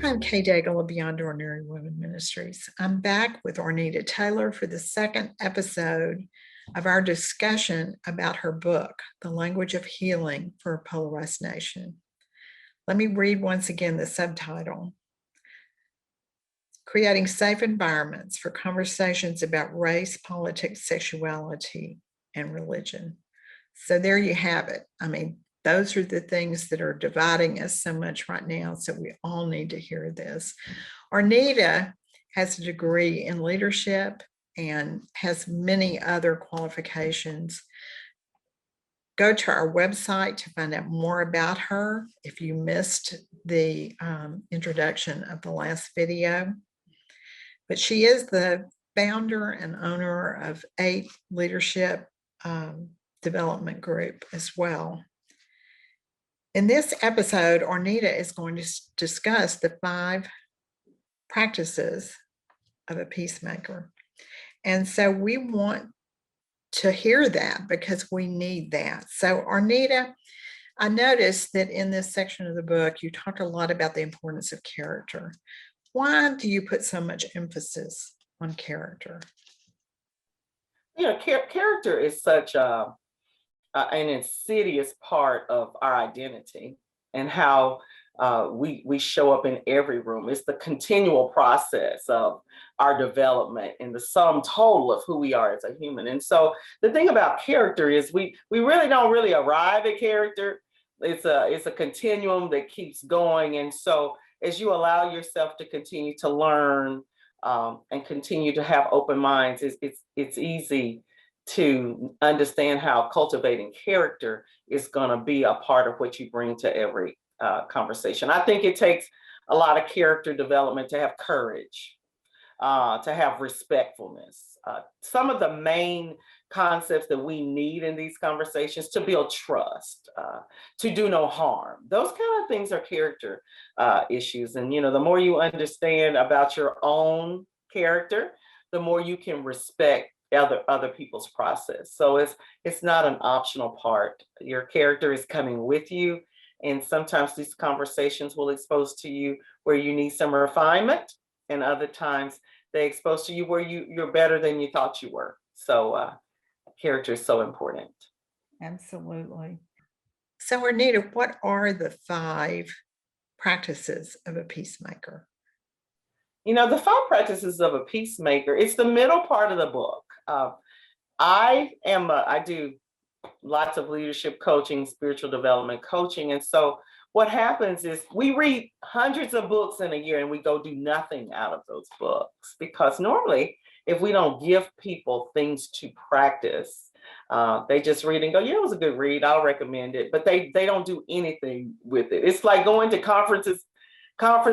I'm Kay Daigle of Beyond Ordinary Women Ministries. I'm back with Arnita Taylor for the second episode of our discussion about her book, The Language of Healing for a Polarized Nation. Let me read once again the subtitle: Creating Safe Environments for Conversations about Race, Politics, Sexuality, and Religion. So there you have it. I mean, those are the things that are dividing us so much right now. So we all need to hear this. Arnita has a degree in leadership and has many other qualifications. Go to our website to find out more about her if you missed the introduction of the last video. But she is the founder and owner of 8 leadership development group as well. In this episode, Arnita is going to discuss the 5 practices of a peacemaker. And so we want to hear that because we need that. So Arnita, I noticed that in this section of the book, you talked a lot about the importance of character. Why do you put so much emphasis on character? Character is such an insidious part of our identity and how we show up in every room. It's the continual process of our development and the sum total of who we are as a human. And so the thing about character is we really don't arrive at character. It's a continuum that keeps going. And so as you allow yourself to continue to learn and continue to have open minds, it's easy to understand how cultivating character is going to be a part of what you bring to every conversation. I think it takes a lot of character development to have courage, to have respectfulness. Some of the main concepts that we need in these conversations: to build trust, to do no harm. Those kind of things are character issues. And, the more you understand about your own character, the more you can respect other people's process. So it's not an optional part. Your character is coming with you. And sometimes these conversations will expose to you where you need some refinement, and other times they expose to you where you're better than you thought you were. So character is so important. Absolutely. So Arnita, what are the 5 practices of a peacemaker? The 5 practices of a peacemaker, it's the middle part of the book. I do lots of leadership coaching, spiritual development coaching. And so what happens is we read hundreds of books in a year and we go do nothing out of those books, because normally if we don't give people things to practice, they just read and go, yeah, it was a good read, I'll recommend it. But they don't do anything with it. It's like going to conference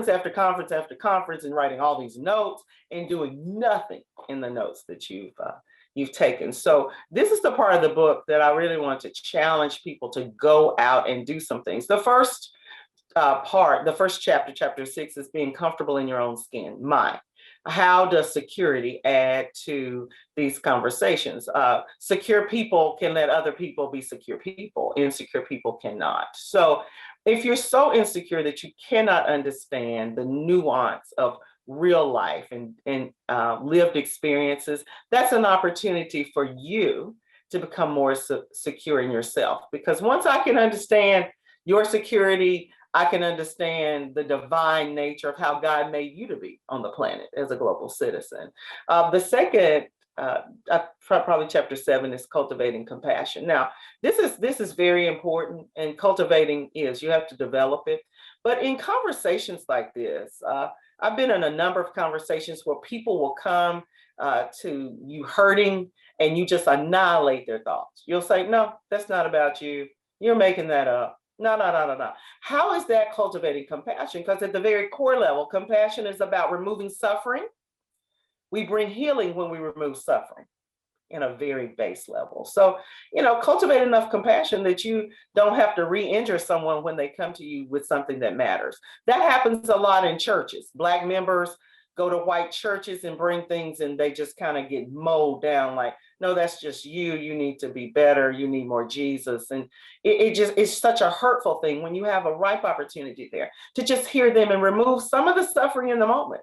after conference after conference and writing all these notes and doing nothing in the notes that you've taken. So this is the part of the book that I really want to challenge people to go out and do some things. The first the first chapter, chapter 6, is being comfortable in your own skin. How does security add to these conversations? Secure people can let other people be secure people. Insecure people cannot. So if you're so insecure that you cannot understand the nuance of real life and lived experiences, that's an opportunity for you to become more secure in yourself. Because once I can understand your security, I can understand the divine nature of how God made you to be on the planet as a global citizen. The second, probably chapter 7, is cultivating compassion. Now, this is very important, and cultivating you have to develop it. But in conversations like this, I've been in a number of conversations where people will come to you hurting and you just annihilate their thoughts. You'll say, no, that's not about you. You're making that up. No. How is that cultivating compassion? Because at the very core level, compassion is about removing suffering. We bring healing when we remove suffering in a very base level. So, cultivate enough compassion that you don't have to re-injure someone when they come to you with something that matters. That happens a lot in churches. Black members go to white churches and bring things and they just kind of get mowed down like, no, that's just you. You need to be better. You need more Jesus. And it's such a hurtful thing when you have a ripe opportunity there to just hear them and remove some of the suffering in the moment.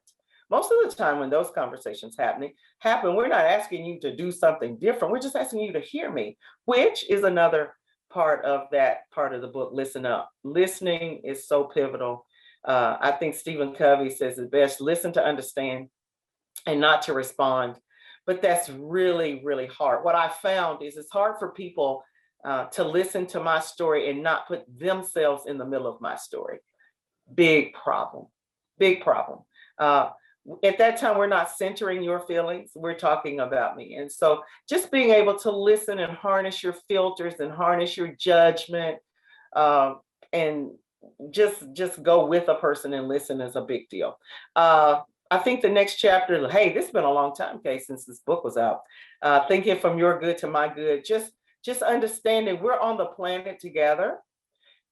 Most of the time when those conversations happen, we're not asking you to do something different. We're just asking you to hear me, which is another part of that part of the book, Listen Up. Listening is so pivotal. I think Stephen Covey says it best, listen to understand and not to respond. But that's really, really hard. What I found is it's hard for people to listen to my story and not put themselves in the middle of my story. Big problem, big problem. At that time, we're not centering your feelings. We're talking about me. And so just being able to listen and harness your filters and harness your judgment and just go with a person and listen is a big deal. I think the next chapter, hey, this has been a long time, Kay, since this book was out. Thinking from your good to my good, just understanding we're on the planet together.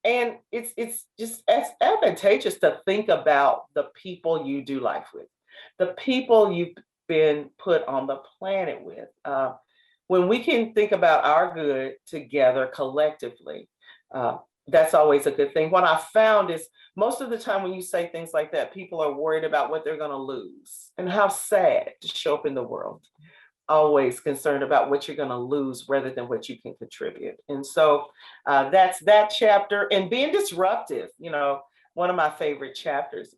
And it's just as advantageous to think about the people you do life with, the people you've been put on the planet with. When we can think about our good together collectively, that's always a good thing. What I found is most of the time when you say things like that, people are worried about what they're going to lose and how sad to show up in the world. Always concerned about what you're going to lose rather than what you can contribute. And so that's that chapter. And being disruptive, one of my favorite chapters.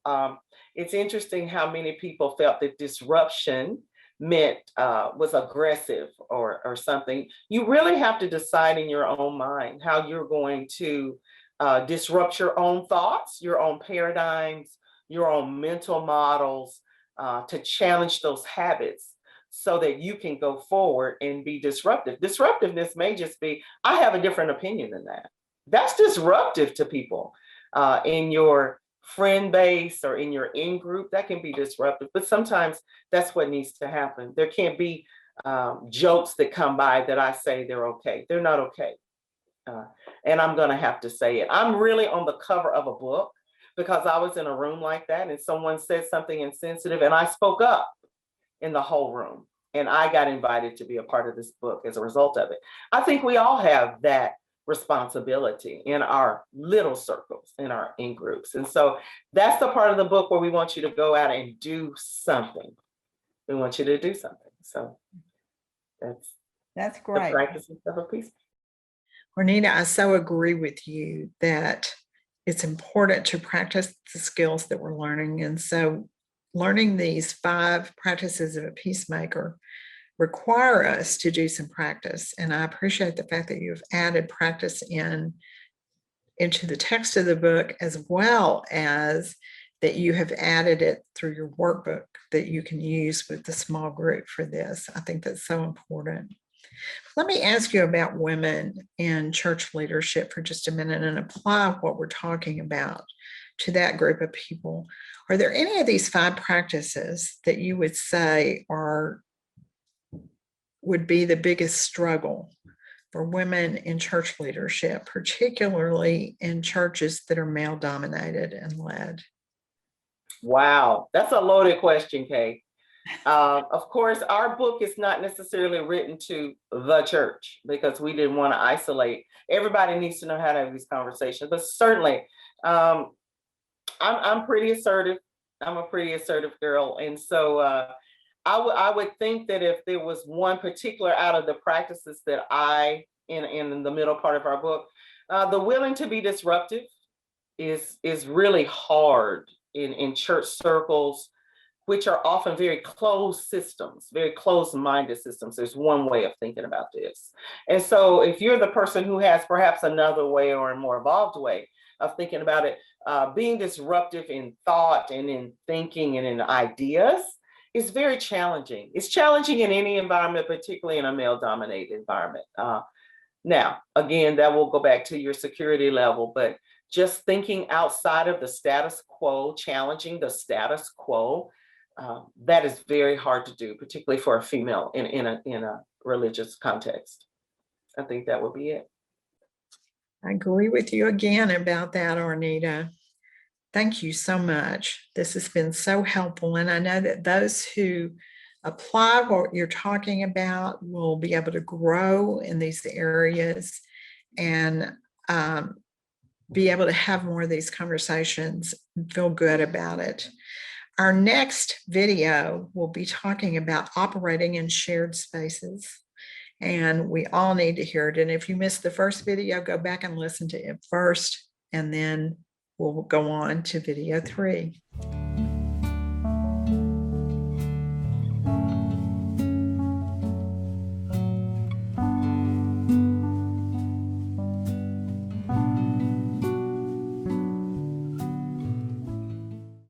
It's interesting how many people felt that disruption meant was aggressive or something. You really have to decide in your own mind how you're going to disrupt your own thoughts, your own paradigms, your own mental models to challenge those habits so that you can go forward and be disruptive. Disruptiveness may just be, I have a different opinion than that. That's disruptive to people in your friend base or in your in-group. That can be disruptive, but sometimes that's what needs to happen. There can't be jokes that come by that I say they're okay. They're not okay. And I'm gonna have to say it. I'm really on the cover of a book because I was in a room like that and someone said something insensitive and I spoke up in the whole room. And I got invited to be a part of this book as a result of it. I think we all have that responsibility in our little circles, in our in-groups. And so that's the part of the book where we want you to go out and do something. We want you to do something. So that's great. The practice of a peace. Arnita, I so agree with you that it's important to practice the skills that we're learning. And so learning these 5 practices of a peacemaker require us to do some practice. And I appreciate the fact that you've added practice into the text of the book, as well as that you have added it through your workbook that you can use with the small group for this. I think that's so important. Let me ask you about women in church leadership for just a minute and apply what we're talking about to that group of people. Are there any of these 5 practices that you would say would be the biggest struggle for women in church leadership, particularly in churches that are male dominated and led? Wow, that's a loaded question, Kay. Of course, our book is not necessarily written to the church because we didn't want to isolate. Everybody needs to know how to have these conversations, but certainly I'm pretty assertive. I'm a pretty assertive girl. And so I would think that if there was one particular out of the practices that in the middle part of our book, the willing to be disruptive is really hard in church circles, which are often very closed systems, very closed-minded systems. There's one way of thinking about this. And so if you're the person who has perhaps another way or a more evolved way of thinking about it, being disruptive in thought and in thinking and in ideas is very challenging. It's challenging in any environment, particularly in a male-dominated environment. Now, again, that will go back to your security level, but just thinking outside of the status quo, challenging the status quo, that is very hard to do, particularly for a female in a religious context. I think that would be it. I agree with you again about that, Arnita. Thank you so much. This has been so helpful. And I know that those who apply what you're talking about will be able to grow in these areas and be able to have more of these conversations and feel good about it. Our next video will be talking about operating in shared spaces. And we all need to hear it. And if you missed the first video, go back and listen to it first, and then we'll go on to video 3.